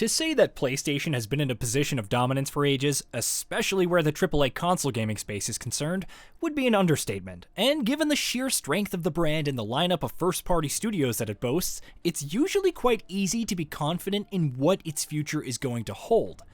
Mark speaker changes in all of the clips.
Speaker 1: To say that PlayStation has been in a position of dominance for ages, especially where the AAA console gaming space is concerned, would be an understatement. And given the sheer strength of the brand and the lineup of first-party studios that it boasts, it's usually quite easy to be confident in what its future is going to hold.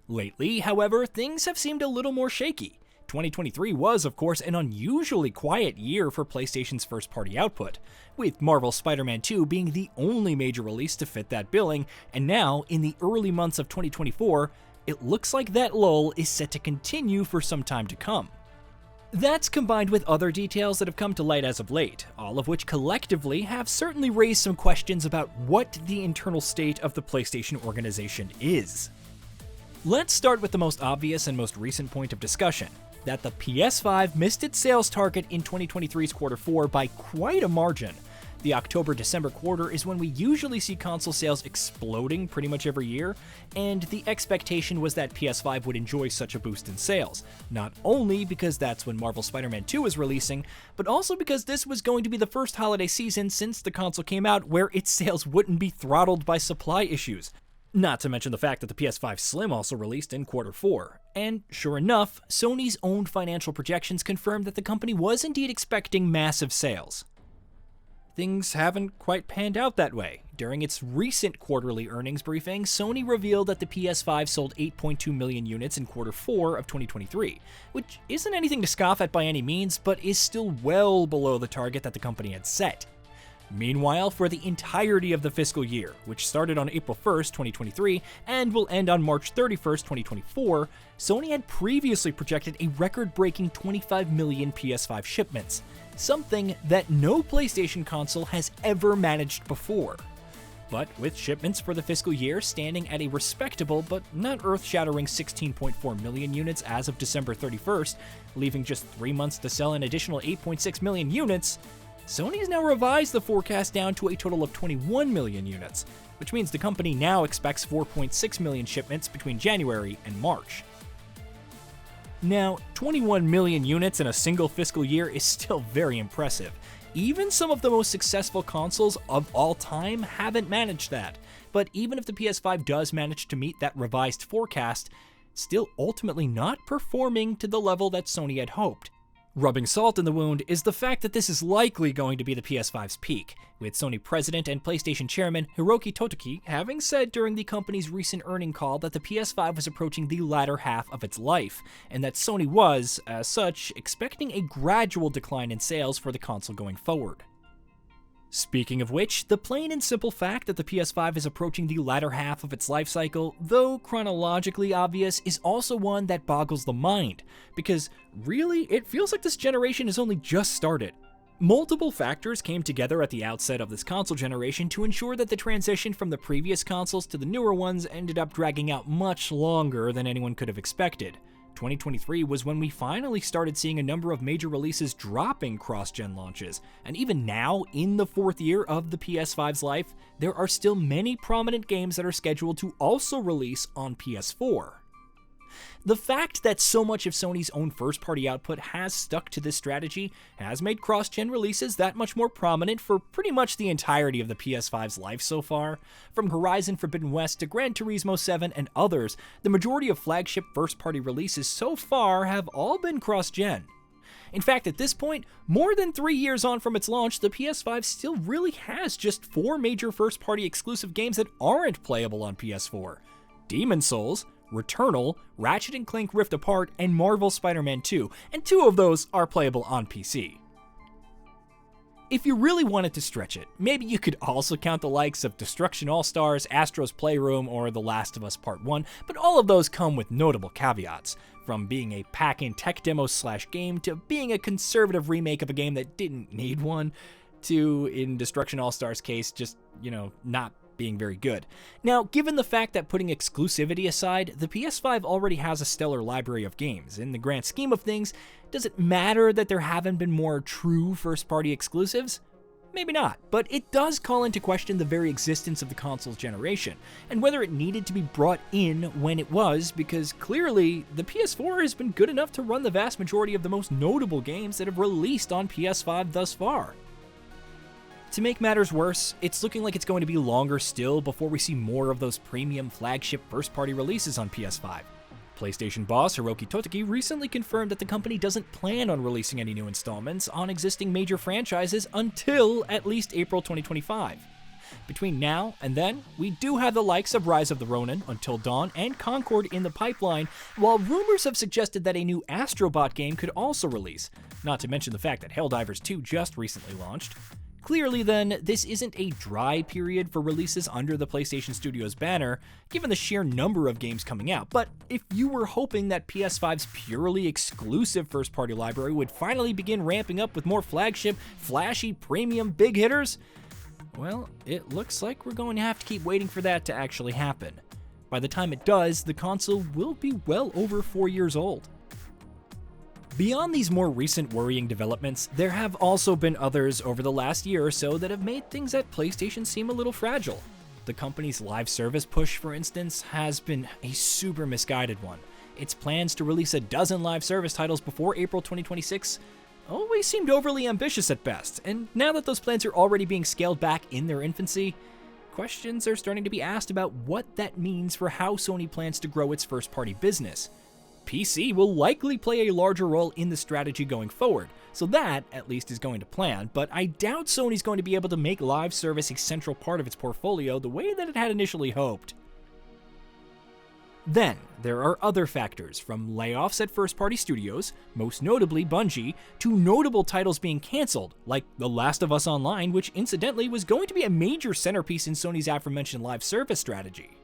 Speaker 1: Lately, however, things have seemed a little more shaky. 2023 was, of course, an unusually quiet year for PlayStation's first-party output, with Marvel's Spider-Man 2 being the only major release to fit that billing, and now, in the early months of 2024, it looks like that lull is set to continue for some time to come. That's combined with other details that have come to light as of late, all of which collectively have certainly raised some questions about what the internal state of the PlayStation organization is. Let's start with the most obvious and most recent point of discussion, that the PS5 missed its sales target in 2023's quarter 4 by quite a margin. The October-December quarter is when we usually see console sales exploding pretty much every year, and the expectation was that PS5 would enjoy such a boost in sales, not only because that's when Marvel's Spider-Man 2 is releasing, but also because this was going to be the first holiday season since the console came out where its sales wouldn't be throttled by supply issues. Not to mention the fact that the PS5 Slim also released in quarter 4. And sure enough, Sony's own financial projections confirmed that the company was indeed expecting massive sales. Things haven't quite panned out that way. During its recent quarterly earnings briefing, Sony revealed that the PS5 sold 8.2 million units in quarter 4 of 2023, which isn't anything to scoff at by any means, but is still well below the target that the company had set. Meanwhile, for the entirety of the fiscal year, which started on April 1st, 2023, and will end on March 31st, 2024, Sony had previously projected a record-breaking 25 million PS5 shipments, something that no PlayStation console has ever managed before. But with shipments for the fiscal year standing at a respectable but not earth-shattering 16.4 million units as of December 31st, leaving just 3 months to sell an additional 8.6 million units, Sony has now revised the forecast down to a total of 21 million units, which means the company now expects 4.6 million shipments between January and March. Now, 21 million units in a single fiscal year is still very impressive. Even some of the most successful consoles of all time haven't managed that, but even if the PS5 does manage to meet that revised forecast, still ultimately not performing to the level that Sony had hoped. Rubbing salt in the wound is the fact that this is likely going to be the PS5's peak, with Sony president and PlayStation chairman Hiroki Totoki having said during the company's recent earnings call that the PS5 was approaching the latter half of its life, and that Sony was, as such, expecting a gradual decline in sales for the console going forward. Speaking of which, the plain and simple fact that the PS5 is approaching the latter half of its life cycle, though chronologically obvious, is also one that boggles the mind, because really, it feels like this generation has only just started. Multiple factors came together at the outset of this console generation to ensure that the transition from the previous consoles to the newer ones ended up dragging out much longer than anyone could have expected. 2023 was when we finally started seeing a number of major releases dropping cross-gen launches, and even now, in the 4th year of the PS5's life, there are still many prominent games that are scheduled to also release on PS4. The fact that so much of Sony's own first-party output has stuck to this strategy has made cross-gen releases that much more prominent for pretty much the entirety of the PS5's life so far. From Horizon Forbidden West to Gran Turismo 7 and others, the majority of flagship first-party releases so far have all been cross-gen. In fact, at this point, more than 3 years on from its launch, the PS5 still really has just 4 major first-party exclusive games that aren't playable on PS4. Demon's Souls, Returnal, Ratchet & Clank Rift Apart, and Marvel's Spider-Man 2, and 2 of those are playable on PC. If you really wanted to stretch it, maybe you could also count the likes of Destruction All-Stars, Astro's Playroom, or The Last of Us Part 1, but all of those come with notable caveats, from being a pack-in tech demo/game to being a conservative remake of a game that didn't need one, to, in Destruction All-Stars' case, just, not being very good. Now, given the fact that putting exclusivity aside, the PS5 already has a stellar library of games, in the grand scheme of things, does it matter that there haven't been more true first-party exclusives? Maybe not, but it does call into question the very existence of the console's generation, and whether it needed to be brought in when it was, because clearly, the PS4 has been good enough to run the vast majority of the most notable games that have released on PS5 thus far. To make matters worse, it's looking like it's going to be longer still before we see more of those premium flagship first-party releases on PS5. PlayStation boss Hiroki Toteki recently confirmed that the company doesn't plan on releasing any new installments on existing major franchises until at least April 2025. Between now and then, we do have the likes of Rise of the Ronin, Until Dawn, and Concord in the pipeline, while rumors have suggested that a new Astrobot game could also release, not to mention the fact that Helldivers 2 just recently launched. Clearly then, this isn't a dry period for releases under the PlayStation Studios banner, given the sheer number of games coming out, but if you were hoping that PS5's purely exclusive first-party library would finally begin ramping up with more flagship, flashy, premium big hitters, well, it looks like we're going to have to keep waiting for that to actually happen. By the time it does, the console will be well over 4 years old. Beyond these more recent worrying developments, there have also been others over the last year or so that have made things at PlayStation seem a little fragile. The company's live service push, for instance, has been a super misguided one. Its plans to release a dozen live service titles before April 2026 always seemed overly ambitious at best, and now that those plans are already being scaled back in their infancy, questions are starting to be asked about what that means for how Sony plans to grow its first-party business. PC will likely play a larger role in the strategy going forward, so that, at least, is going to plan, but I doubt Sony's going to be able to make live service a central part of its portfolio the way that it had initially hoped. Then, there are other factors, from layoffs at first-party studios, most notably Bungie, to notable titles being cancelled, like The Last of Us Online, which incidentally was going to be a major centerpiece in Sony's aforementioned live service strategy.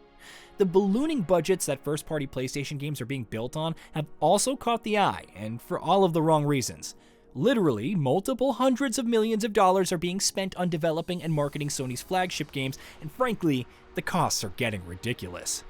Speaker 1: The ballooning budgets that first-party PlayStation games are being built on have also caught the eye, and for all of the wrong reasons. Literally, multiple hundreds of millions of dollars are being spent on developing and marketing Sony's flagship games, and frankly, the costs are getting ridiculous.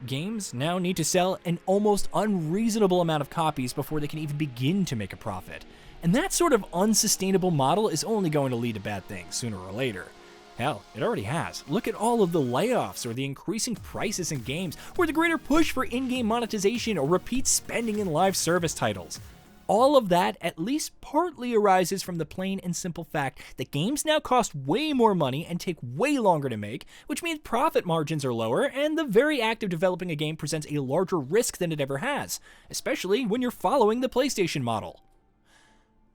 Speaker 1: Games now need to sell an almost unreasonable amount of copies before they can even begin to make a profit, and that sort of unsustainable model is only going to lead to bad things sooner or later. Hell, it already has. Look at all of the layoffs, or the increasing prices in games, or the greater push for in-game monetization or repeat spending in live service titles. All of that at least partly arises from the plain and simple fact that games now cost way more money and take way longer to make, which means profit margins are lower, and the very act of developing a game presents a larger risk than it ever has, especially when you're following the PlayStation model.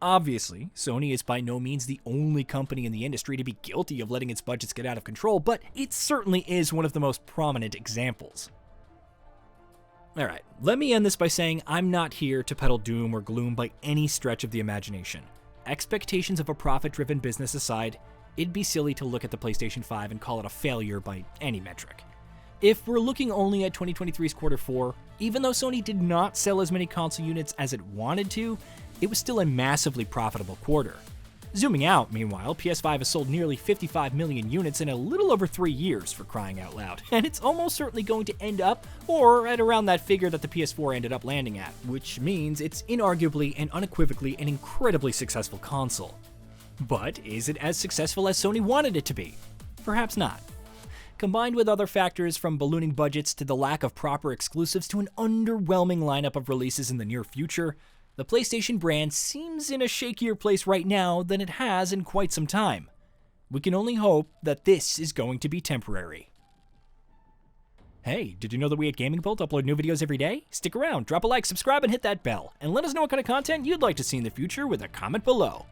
Speaker 1: Obviously, Sony is by no means the only company in the industry to be guilty of letting its budgets get out of control, but it certainly is one of the most prominent examples. Alright, let me end this by saying I'm not here to peddle doom or gloom by any stretch of the imagination. Expectations of a profit-driven business aside, it'd be silly to look at the PlayStation 5 and call it a failure by any metric. If we're looking only at 2023's quarter 4, even though Sony did not sell as many console units as it wanted to, it was still a massively profitable quarter. Zooming out, meanwhile, PS5 has sold nearly 55 million units in a little over 3 years, for crying out loud, and it's almost certainly going to end up, or at around that figure that the PS4 ended up landing at, which means it's inarguably and unequivocally an incredibly successful console. But is it as successful as Sony wanted it to be? Perhaps not. Combined with other factors from ballooning budgets to the lack of proper exclusives to an underwhelming lineup of releases in the near future, the PlayStation brand seems in a shakier place right now than it has in quite some time. We can only hope that this is going to be temporary. Hey, did you know that we at Gaming Bolt upload new videos every day? Stick around, drop a like, subscribe, and hit that bell, and let us know what kind of content you'd like to see in the future with a comment below.